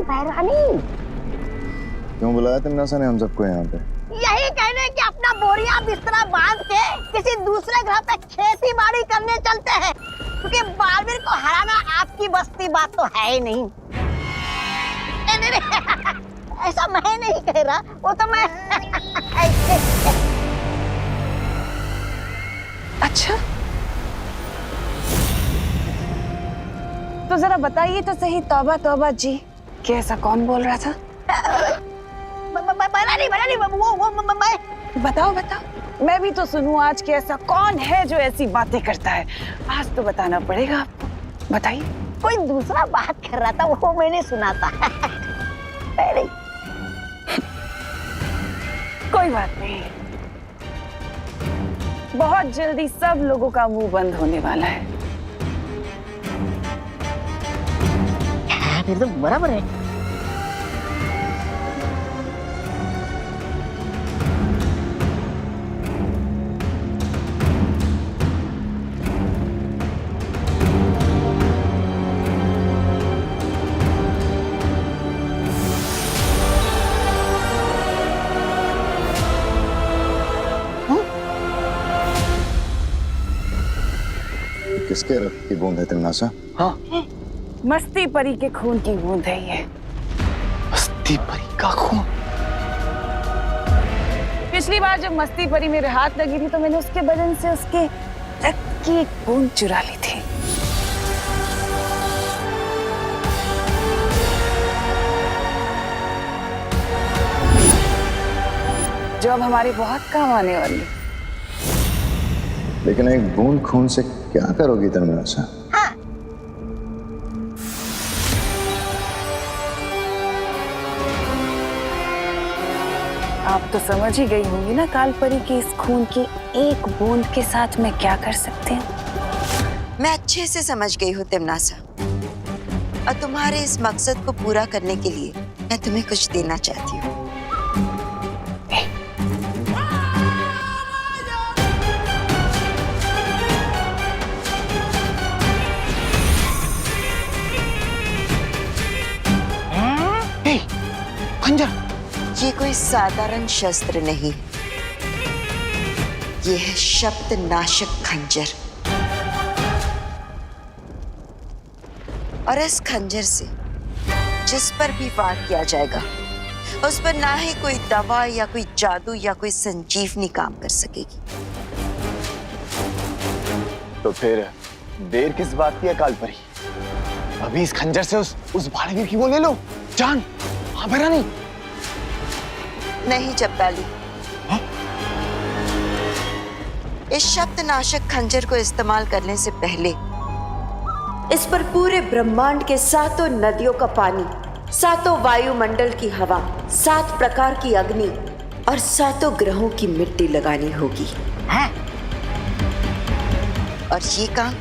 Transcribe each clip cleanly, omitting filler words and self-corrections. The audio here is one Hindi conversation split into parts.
बहरानी। क्यों बुलाया तिमनासा ने हम सबको यहाँ पे? यही कहने कि अपना बोरिया बिस्तरा बांध के किसी दूसरे ग्रह पे खेती बाड़ी करने चलते हैं, क्योंकि बालवीर को हराना आपकी बस की बात तो है ही नहीं। नहीं, ऐसा मैं नहीं कह रहा, वो तो मैं अच्छा, तो जरा बताइए तो सही तौबा तौबा जी, कि ऐसा कौन बोल रहा था? बना नहीं वो मैं। बताओ बताओ, मैं भी तो सुनूं आज कि ऐसा कौन है जो ऐसी बातें करता है। आज तो बताना पड़ेगा आपको, बताइए। कोई दूसरा बात कर रहा था, वो मैंने सुना था। पहले कोई बात नहीं, बहुत जल्दी सब लोगों का मुंह बंद होने वाला है। फिर तो बराबर है। किसके रक्त की बूंद है तिमनासा? हाँ, मस्ती परी के खून की बूंद है ये। मस्ती परी का खून? पिछली बार जब मस्ती परी मेरे हाथ लगी थी तो मैंने उसके बदन से उसके रक्त की एक बूंद चुरा ली थी। जो अब हमारे बहुत काम आने वाली। लेकिन एक बूंद खून से क्या करोगी तिमनासा? हाँ। आप तो समझ ही गई होंगी ना काल परी की इस खून की एक बूंद के साथ मैं क्या कर सकती हूँ। मैं अच्छे से समझ गई हूँ तिमनासा, और तुम्हारे इस मकसद को पूरा करने के लिए मैं तुम्हें कुछ देना चाहती हूँ। खंजर? ये कोई साधारण शस्त्र नहीं, ये है शब्द नाशक खंजर। और इस खंजर से जिस पर भी वार किया जाएगा उस पर ना ही कोई दवा या कोई जादू या कोई संजीवनी काम कर सकेगी। तो फिर देर किस बात की है काल परी? अभी इस खंजर से उस बालवीर की वो ले लो जान। हाँ बहरानी? नहीं जब्बाली, इस शब्द नाशक खंजर को इस्तेमाल करने से पहले इस पर पूरे ब्रह्मांड के 7 नदियों का पानी, 7 वायुमंडल की हवा, 7 प्रकार की अग्नि और 7 ग्रहों की मिट्टी लगानी होगी। हाँ। और ये काम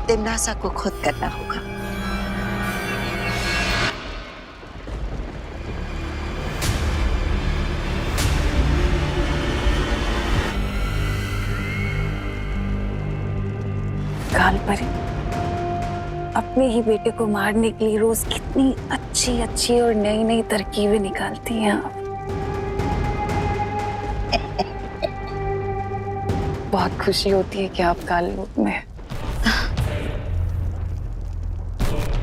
तिमनासा को खुद करना होगा। काल परी, अपने ही बेटे को मारने के लिए रोज कितनी अच्छी अच्छी और नई नई तरकीबें निकालती हैं आप। बहुत खुशी होती है कि आप काल रूप में हैं।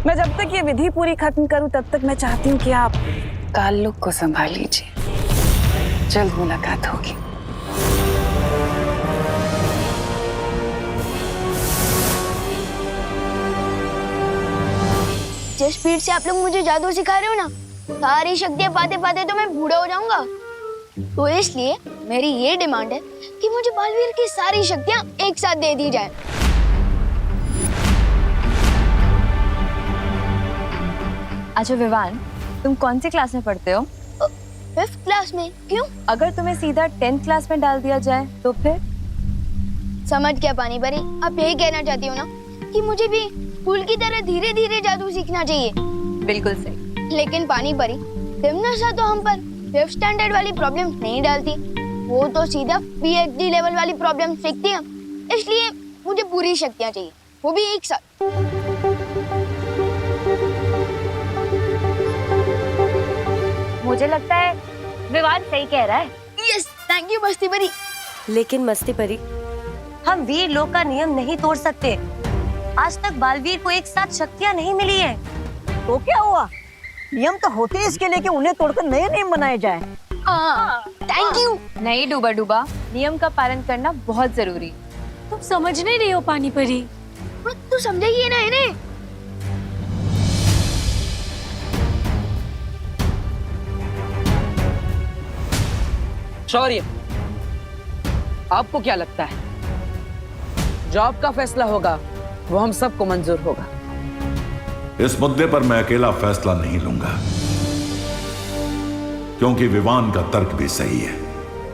मैं जब तक ये विधि पूरी खत्म करूं तब तक मैं चाहती हूँ कि आप काल लोक को संभाल लीजिए। जल्द मुलाकात होगी। जिस स्पीड से आप लोग मुझे जादू सिखा रहे हो ना, सारी शक्तियाँ पाते पाते तो मैं बूढ़ा हो जाऊंगा। तो इसलिए मेरी ये डिमांड है कि मुझे बालवीर की सारी शक्तियाँ एक साथ दे दी जाए। अच्छा विवान, तुम कौन सी क्लास में पढ़ते हो? 5th क्लास में। क्यों? अगर तुम्हें सीधा 10th क्लास में डाल दिया जाए तो फिर? समझ क्या पानी परी, आप यही कहना चाहती हो ना कि मुझे भी स्कूल की तरह धीरे धीरे जादू सीखना चाहिए? बिल्कुल सही। लेकिन पानी परी, तिमनासा तो हम पर 5th स्टैंडर्ड वाली प्रॉब्लम नहीं डालती, वो तो सीधा PhD लेवल वाली प्रॉब्लम सीखती है। इसलिए मुझे पूरी शक्तियाँ चाहिए, वो भी एक साथ। मुझे लगता है विवान सही कह रहा है। यस, थैंक यू मस्ती परी। लेकिन मस्ती परी, हम वीर लोक का नियम नहीं तोड़ सकते। आज तक बालवीर को एक साथ शक्तियाँ नहीं मिली है। तो क्या हुआ? नियम तो होते हैं इसके लिए कि उन्हें तोड़कर नए नियम बनाए जाए। Thank you. नहीं डूबा डूबा, नियम का पालन करना बहुत जरूरी। तुम समझ नहीं रही हो पानी परी। तू समझेगी ना इन्हें? शौर्य, आपको क्या लगता है जो आपका फैसला होगा वो हम सबको मंजूर होगा? इस मुद्दे पर मैं अकेला फैसला नहीं लूंगा, क्योंकि विवान का तर्क भी सही है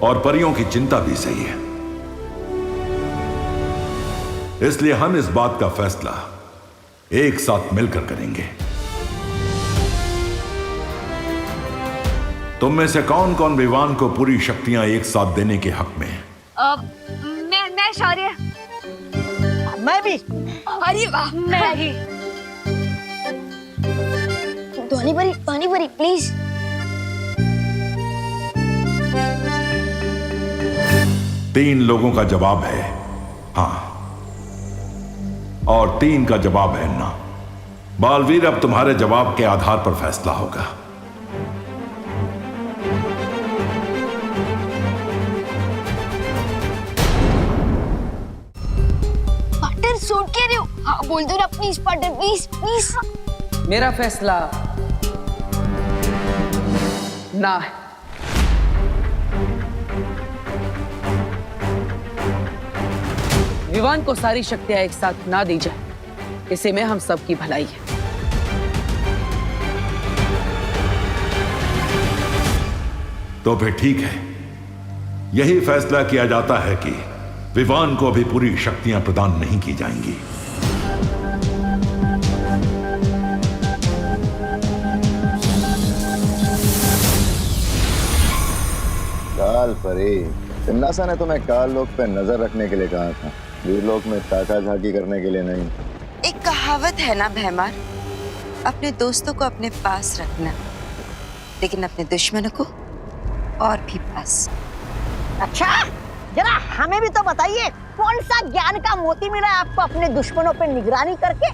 और परियों की चिंता भी सही है। इसलिए हम इस बात का फैसला एक साथ मिलकर करेंगे। तुम में से कौन कौन विवान को पूरी शक्तियां एक साथ देने के हक में है? मैं शौर्य। मैं भी। अरे वाह, मैं भी। पानी परी प्लीज। तीन लोगों का जवाब है हाँ, और तीन का जवाब है ना। बालवीर, अब तुम्हारे जवाब के आधार पर फैसला होगा। पार्टनर सूट कह रहे हो? हाँ बोल दो ना प्लीज पार्टनर, प्लीज प्लीज। मेरा फैसला ना है। विवान को सारी शक्तियां एक साथ ना दी जाए, इसी में हम सबकी भलाई है। तो फिर ठीक है, यही फैसला किया जाता है कि विवान को अभी पूरी शक्तियां प्रदान नहीं की जाएंगी। काल परी, तिन्नासा ने तुम्हें काल लोक पे नजर रखने के लिए कहा था, वीर लोक में ताका झाकी करने के लिए नहीं। एक कहावत है ना भैमार, अपने दोस्तों को अपने पास रखना, लेकिन अपने दुश्मनों को और भी पास। अच्छा, जरा हमें भी तो बताइए, कौन सा ज्ञान का मोती मिला है आपको अपने दुश्मनों पे निगरानी करके?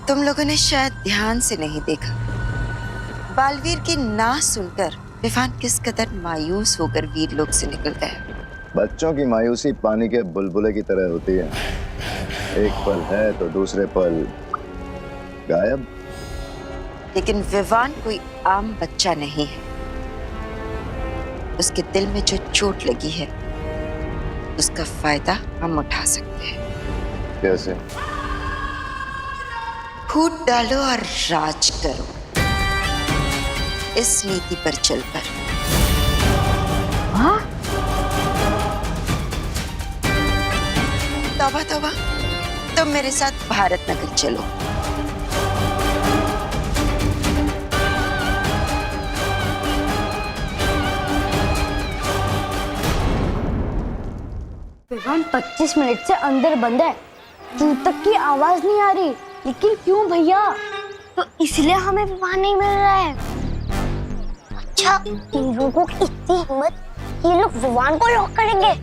तुम लोगों ने शायद ध्यान से नहीं देखा, बालवीर की ना सुनकर विवान किस कदर मायूस होकर वीर लोक से निकल गया। बच्चों की मायूसी पानी के बुलबुले की तरह होती है, एक पल है तो दूसरे पल गायब। लेकिन विवान कोई आम बच्चा नहीं है, उसके दिल में जो चोट लगी है उसका फायदा हम उठा सकते हैं। कैसे? फूट डालो और राज करो, इस नीति पर चलकर। हाँ? तौबा तौबा, तुम मेरे साथ भारत नगर चलो। विवान 25 मिनट से अंदर बंद है, दूर तक की आवाज नहीं आ रही। लेकिन क्यों भैया? तो इसलिए हमें विवान नहीं मिल रहा है। अच्छा, इन लोगों की इतनी हिम्मत, ये लोग विवान को लॉक करेंगे।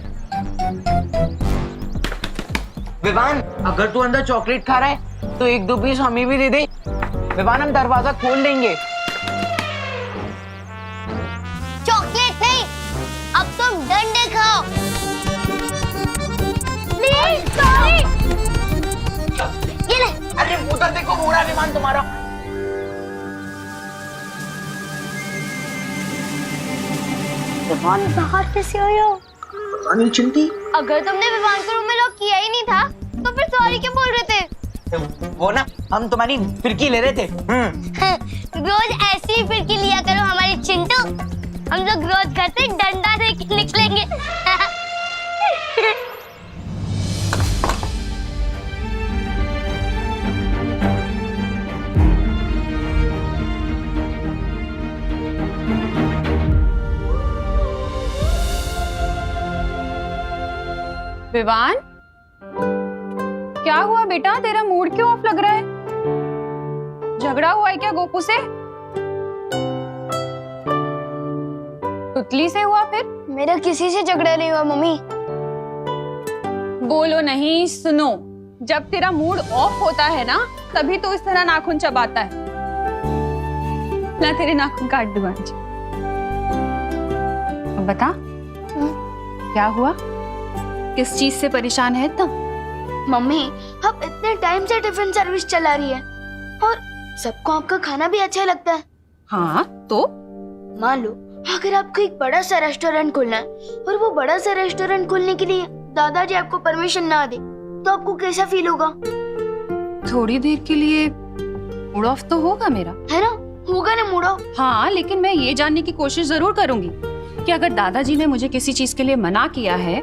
विवान, अगर तू अंदर चॉकलेट खा रहा है तो एक दो पीस हमें भी दे दे। विवान, हम दरवाजा खोल देंगे। चॉकलेट नहीं, अब तुम डंडे खाओ। Please, sorry. ये ले। अरे उधर देखो, उड़ा विमान तुम्हारा। विवान बाहर कैसे आया? अनिल चिंटी, अगर तुमने विवान को रूम में लॉक किया ही नहीं था तो फिर सॉरी क्यों बोल रहे थे? वो ना, हम तुम्हारी फिरकी ले रहे थे। रोज ऐसी ही फिरकी लिया करो हमारी चिंटू, हम लोग रोज घर से डंडा दे के निकलेंगे। विवान, क्या हुआ बेटा? तेरा मूड क्यों ऑफ लग रहा है? झगड़ा हुआ है क्या गोपू से? तुतली से हुआ फिर? मेरा किसी से झगड़ा नहीं हुआ मम्मी। बोलो नहीं, सुनो। जब तेरा मूड ऑफ होता है ना, तभी तो इस तरह नाखून चबाता है। ला तेरे नाखून काट दूं आज। अब बता, क्या हुआ? किस चीज से परेशान है इतना? मम्मी, आप इतने टाइम से टिफिन सर्विस चला रही है और सबको आपका खाना भी अच्छा लगता है। हाँ तो मान लो अगर आपको एक बड़ा सा रेस्टोरेंट खोलना है और वो बड़ा सा रेस्टोरेंट खोलने के लिए दादाजी आपको परमिशन ना दे, तो आपको कैसा फील होगा? थोड़ी देर के लिए मूड ऑफ तो होगा मेरा, है ना? होगा ना मूड ऑफ। हाँ, लेकिन मैं ये जानने की कोशिश जरूर करूंगी कि अगर दादाजी ने मुझे किसी चीज के लिए मना किया है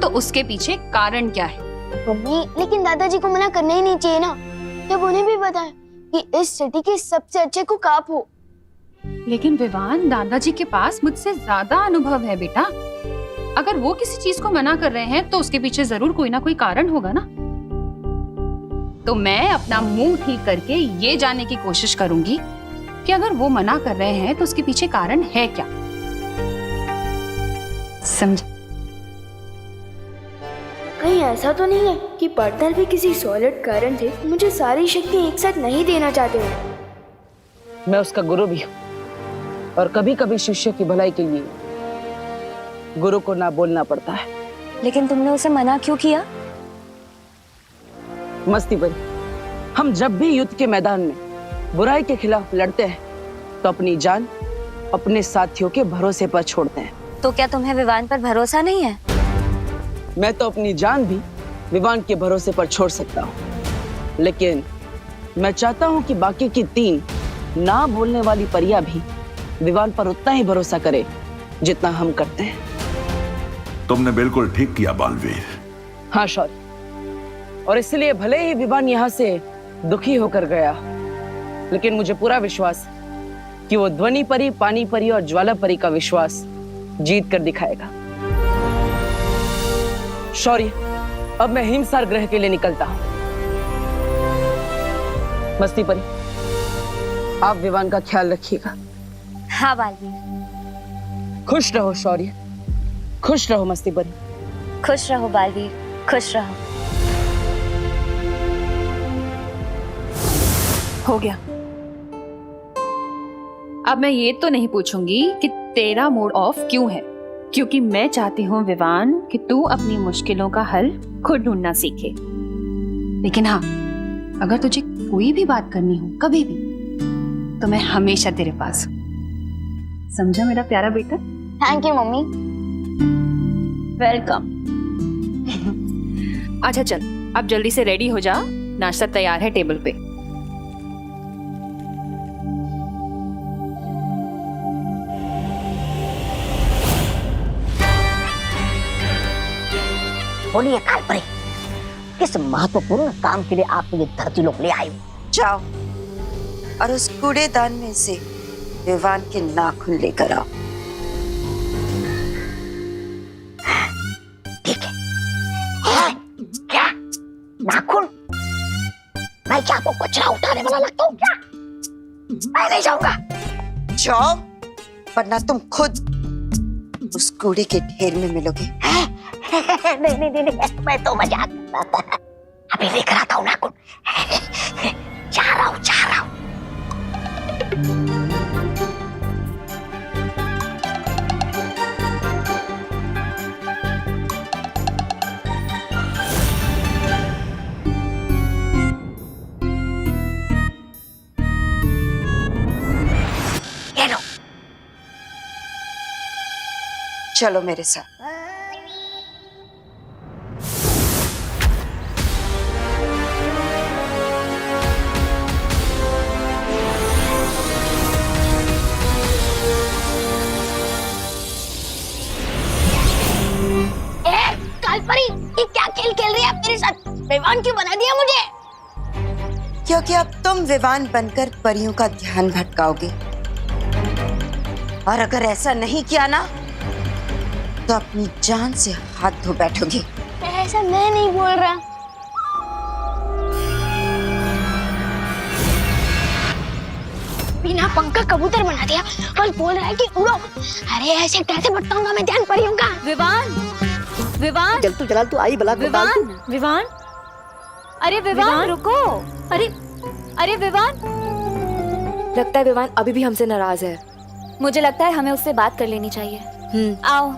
तो उसके पीछे कारण क्या है। मम्मी, लेकिन दादाजी को मना करना ही नहीं चाहिए ना, जब उन्हें भी पता है कि इस सिटी के सबसे अच्छे कुक आप हो। लेकिन विवान, दादाजी के पास मुझसे ज्यादा अनुभव है बेटा। अगर वो किसी चीज को मना कर रहे हैं तो उसके पीछे जरूर कोई ना कोई कारण होगा ना। तो मैं अपना मुंह ठीक करके ये जानने की कोशिश करूंगी कि अगर वो मना कर रहे हैं तो उसके पीछे कारण है क्या। समझ? कहीं ऐसा तो नहीं है कि पार्टनर भी किसी सॉलिड कारण से मुझे सारी शक्ति एक साथ नहीं देना चाहते हो। मैं उसका गुरु भी हूँ और कभी कभी शिष्य की भलाई के लिए गुरु को ना बोलना पड़ता है। लेकिन तुमने उसे मना क्यों किया? मस्ती भरी, हम जब भी युद्ध के मैदान में बुराई के खिलाफ लड़ते हैं तो अपनी जान अपने साथियों के भरोसे पर छोड़ते हैं। तो क्या तुम्हें विवान पर भरोसा नहीं है? मैं तो अपनी जान भी विवान के भरोसे पर छोड़ सकता हूँ, लेकिन मैं चाहता हूँ कि बाकी की 3 ना बोलने वाली परियां भी विवान पर उतना ही भरोसा करे जितना हम करते हैं। तुमने बिल्कुल ठीक किया बालवीर। हाँ शौर्य, और इसलिए भले ही विवान यहाँ से दुखी होकर गया, लेकिन मुझे पूरा विश्वास कि वो ध्वनि परी, पानी परी और ज्वाला परी का विश्वास जीत कर दिखाएगा। शौर्य, अब मैं हिमसार ग्रह के लिए निकलता हूं। मस्ती परी, आप विवान का ख्याल रखिएगा। हाँ बालवीर। खुश रहो शौर्य, खुश रहो मस्ती परी। खुश रहो बालवीर, खुश रहो। हो गया। अब मैं ये तो नहीं पूछूंगी कि तेरा मूड ऑफ क्यों है, क्योंकि मैं चाहती हूँ विवान कि तू अपनी मुश्किलों का हल खुद ढूंढना सीखे। लेकिन हाँ, अगर तुझे कोई भी बात करनी हो कभी भी, तो मैं हमेशा तेरे पास हूँ। समझा मेरा प्यारा बेटा? Thank you mummy. वेलकम। अच्छा चल, अब जल्दी से रेडी हो जा, नाश्ता तैयार है टेबल पे। बोलिए कालपरी, किस महत्वपूर्ण काम के लिए आप मुझे धरती लोक ले आए हो? जाओ और उस कूड़ेदान में से विवान के नाखून लेकर आओ। ठीक है। क्या नाखून? मैं क्या आपको कचरा उठाने वाला लगता हूँ क्या? मैं नहीं जाऊंगा। जाओ, वरना तुम खुद उस कूड़े के ढेर में मिलोगे। नहीं, मैं तो मजाक कर रहा था। अभी देख रहा था हूँ नाखून। जा रहा हूँ। ये लो। चलो मेरे साथ। कालपरी, ये क्या खेल खेल रही है आप मेरे साथ? विवान क्यों बना दिया मुझे? क्योंकि अब तुम विवान बनकर परियों का ध्यान भटकाओगे, और अगर ऐसा नहीं किया ना तो अपनी जान से हाथ धो बैठोगे। ऐसा मैं नहीं बोल रहा। बिना पंखा कबूतर बना दिया और बोल रहा है कि उड़ो। अरे ऐसे कैसे बताऊंगा मैं ध्यान परियों का। विवान, विवान, जल तू आई बला विवान, विवान, अरे विवान रुको। अरे विवान, लगता है विवान अभी भी हमसे नाराज है। मुझे लगता है हमें उससे बात कर लेनी चाहिए। आओ।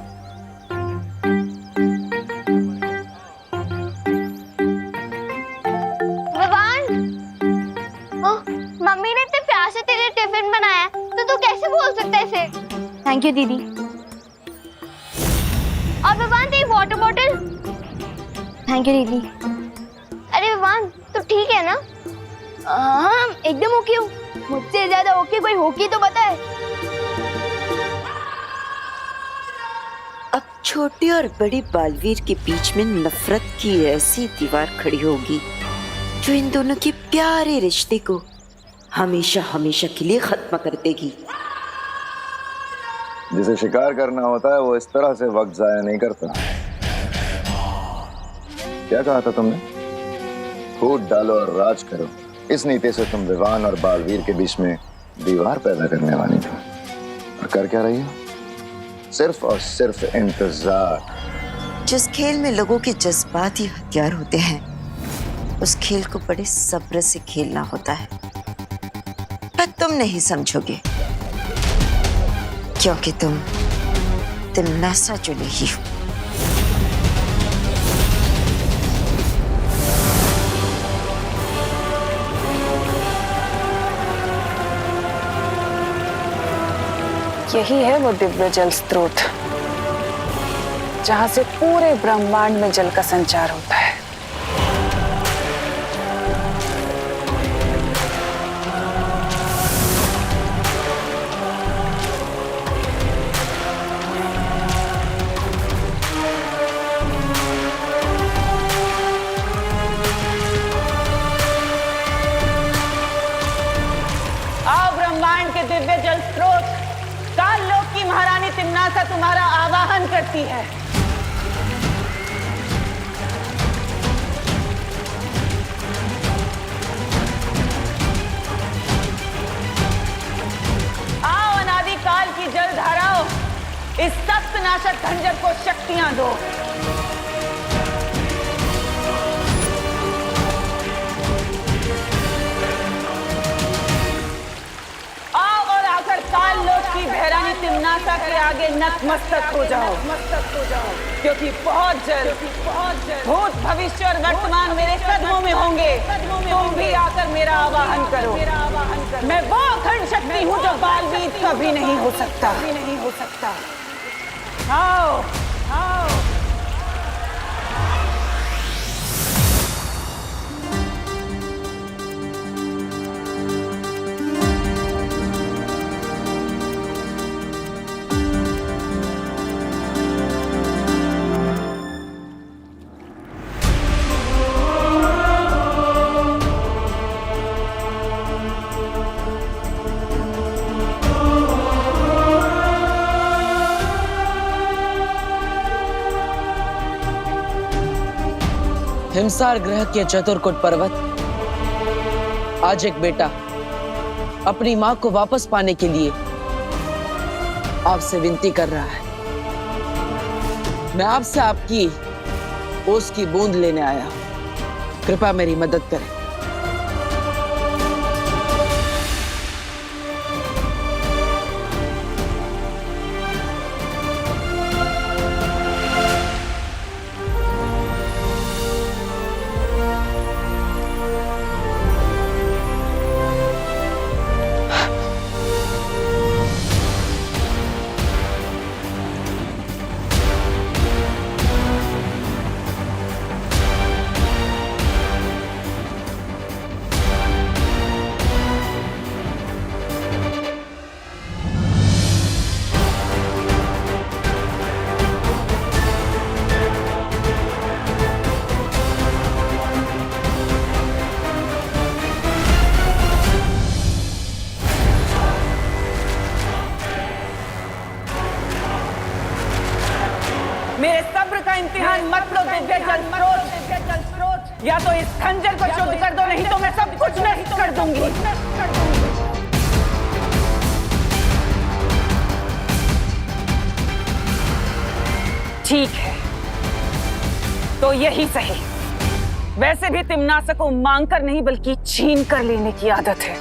मम्मी ने इतने प्यार से तेरे टिफिन बनाया तो तू कैसे बोल सकता है इसे? थैंक यू दीदी। और विवान तेरी वाटर बॉटल। थैंक यू दीदी। अरे विवान तू ठीक है ना? हाँ एकदम ओके हूँ। मुझसे ज्यादा ओके कोई होगी तो बताए। अब छोटी और बड़ी बालवीर के बीच में नफरत की ऐसी दीवार खड़ी होगी जो इन दोनों के प्यारे रिश्ते को हमेशा हमेशा के लिए खत्म कर देगी। जिसे शिकार करना होता है वो इस तरह से वक्त जाया नहीं करता। क्या कहा था तुमने? फूट डालो और राज करो। इस नीति से तुम विवान और बालवीर के बीच में दीवार पैदा करने वाली थी। और कर क्या रही हो? सिर्फ और सिर्फ इंतजार। जिस खेल में लोगों के जज्बात ही हथियार होते हैं उस खेल को बड़े सब्र से खेलना होता है। पर तुम नहीं समझोगे क्योंकि तुम तिमनासा जो नहीं हो। यही है वो दिव्य जल स्रोत जहां से पूरे ब्रह्मांड में जल का संचार होता है। आओ ब्रह्मांड के दिव्य जल स्रोत, काल लोक की महारानी तिम्नासा तुम्हारा आवाहन करती है। आओ अनादि काल की जल धाराओं, इस सख्त नाशक खंजर को शक्तियां दो। काल लोक की भैरानी तिम्नासा के आगे नतमस्तक हो जाओ, क्योंकि बहुत जल्द भूत भविष्य और वर्तमान मेरे कदमों में होंगे। तुम भी आकर मेरा आवाहन करो। मैं वो अखंड शक्ति हूँ जो बालवीर कभी नहीं हो सकता। आओ आओ। हिमसार ग्रह के चतुर्कुट पर्वत आज एक बेटा अपनी मां को वापस पाने के लिए आपसे विनती कर रहा है। मैं आपसे आपकी ओस की बूंद लेने आया हूं। कृपया मेरी मदद करें। मेरे सब्र का इम्तिहान मत लो दिव्य जल स्रोत। या तो इस खंजर को शुद्ध कर दो, नहीं तो मैं सब कुछ नष्ट कर दूंगी। ठीक है, तो यही सही। वैसे भी तिम्नासा को मांग कर नहीं बल्कि छीन कर लेने की आदत है।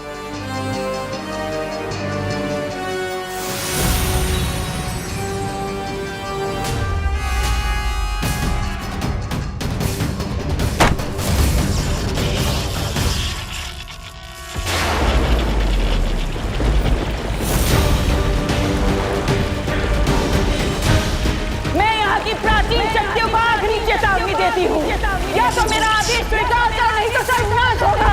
प्राचीन शक्तियों को आखिरी चेतावनी देती हूँ, या तो मेरा आदेश स्वीकार करो, नहीं तो सर्वनाश होगा।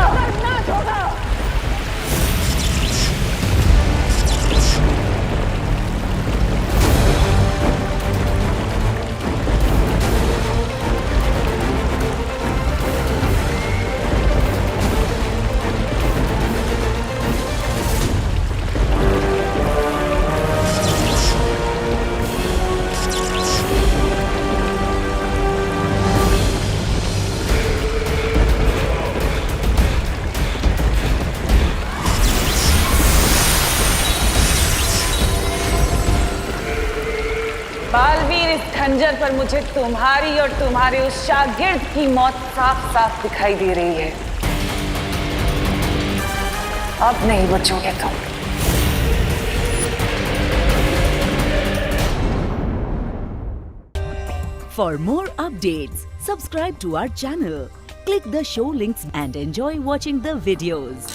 बालवीर, इस खंजर पर मुझे तुम्हारी और तुम्हारे उस शागिर्द की मौत साफ साफ दिखाई दे रही है। अब नहीं बचोगे तुम। For more updates, subscribe to our channel, click the show links and enjoy watching the videos.